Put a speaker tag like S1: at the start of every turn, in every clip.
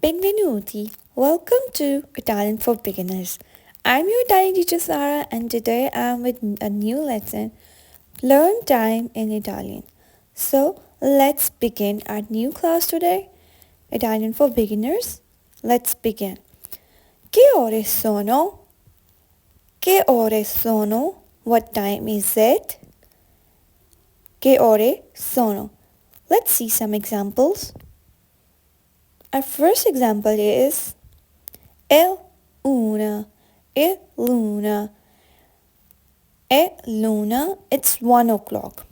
S1: Benvenuti. Welcome to Italian for Beginners. I'm your Italian teacher Sara and today I'm with a new lesson, Learn Time in Italian. So let's begin our new class today, Italian for Beginners. Let's begin. Che ore sono? Che ore sono? What time is it? Che ore sono? Let's see some examples. Our first example is è una, è luna, è luna, it's 1 o'clock.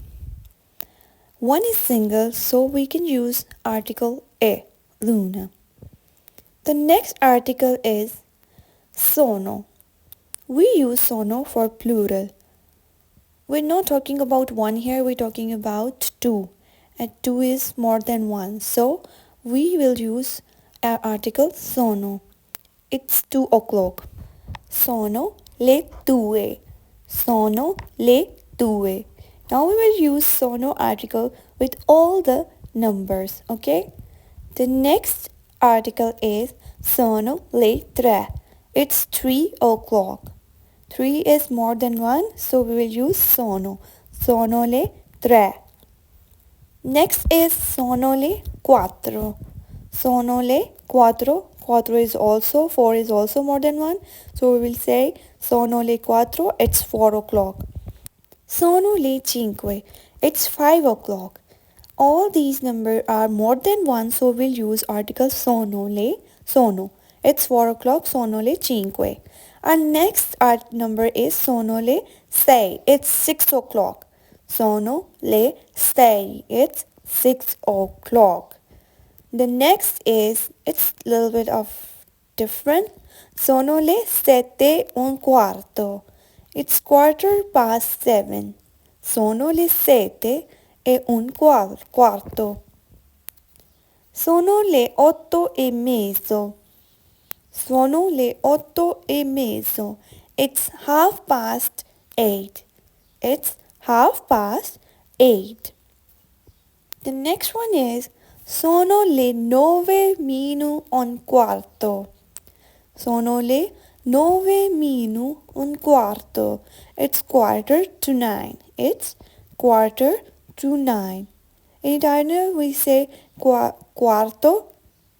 S1: One is single, so we can use article è, luna. The next article is sono. We use sono for plural. We're not talking about one here, we're talking about two. And two is more than one, so we will use our article sono. It's 2 o'clock. Sono le due. Sono le due. Now we will use sono article with all the numbers, okay? The next article is sono le tre. It's 3 o'clock. 3 is more than 1, so we will use sono. Sono le tre. Next is sono le quattro. Sono le quattro. Quattro is also, 4 is also more than 1. So we will say sono le quattro, it's 4 o'clock. Sono le cinque, it's 5 o'clock. All these numbers are more than 1, so we'll use article sono le, sono. It's 4 o'clock, sono le cinque. Our next number is sono le sei, it's 6 o'clock. Sono le sei, it's 6 o'clock. The next is, it's a little bit of different. Sono le sette un quarto. It's 7:15. Sono le sette e un quarto. Sono le 8:30. Sono le 8:30. It's 8:30. It's 8:30. The next one is sono le 9 meno un quarto. Sono le 9 meno un quarto. It's 8:45. It's 8:45. In Italian we say quarto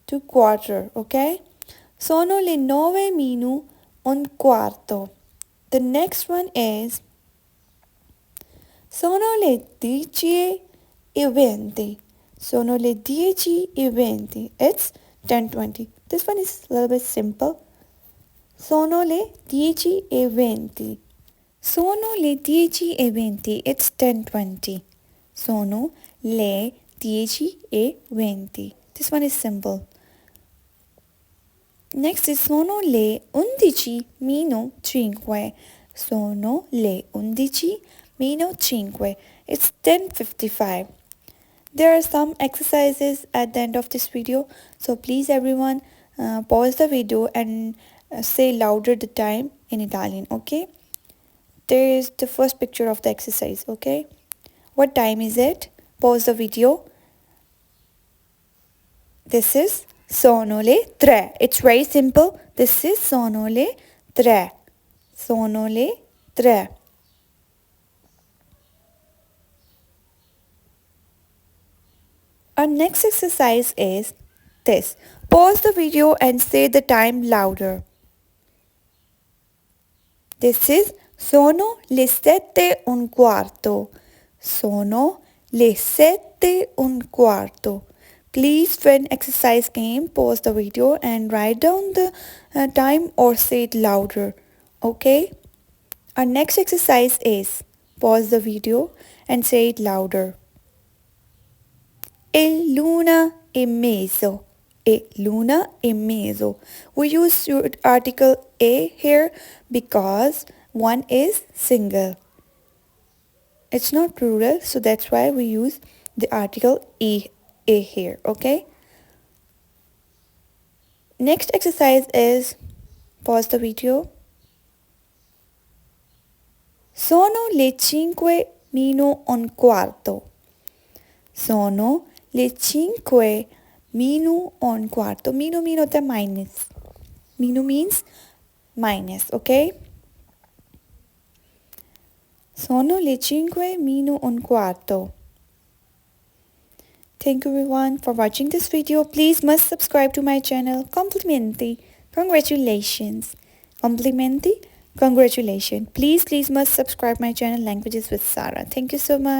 S1: to quarter, okay? Sono le 9 meno un quarto. The next one is sono le 10:20. Sono le 10:20. It's 10:20. This one is a little bit simple. Sono le 10:20. Sono le 10:20. It's 10:20. Sono le 10:20. This one is simple. Next is sono le 11 meno 5. Sono le 11 meno 5. It's 10:55. There are some exercises at the end of this video, so please everyone pause the video and say louder the time in Italian, okay? There is the first picture of the exercise, okay? What time is it? Pause the video. This is sono le tre. It's very simple. This is sono le tre. Sono le tre. Our next exercise is this. Pause the video and say the time louder. This is sono le 7:15. Sono le 7:15. Please, when exercise came, pause the video and write down the time or say it louder. Okay? Our next exercise is pause the video and say it louder. È l'una e mezzo. È l'una e mezzo. We use article a here because one is single. It's not plural, so that's why we use the article a here, okay? Next exercise is pause the video. Sono le 5 meno un quarto. Sono le 5 Minu on quarto. Minu mean होता है minus. Minu means minus, okay? Sono le 5 meno un quarto. Thank you everyone for watching this video. Please must subscribe to my channel. Complimenti. Congratulations. Complimenti. Congratulations. Please must subscribe my channel Languages with Sarah. Thank you so much.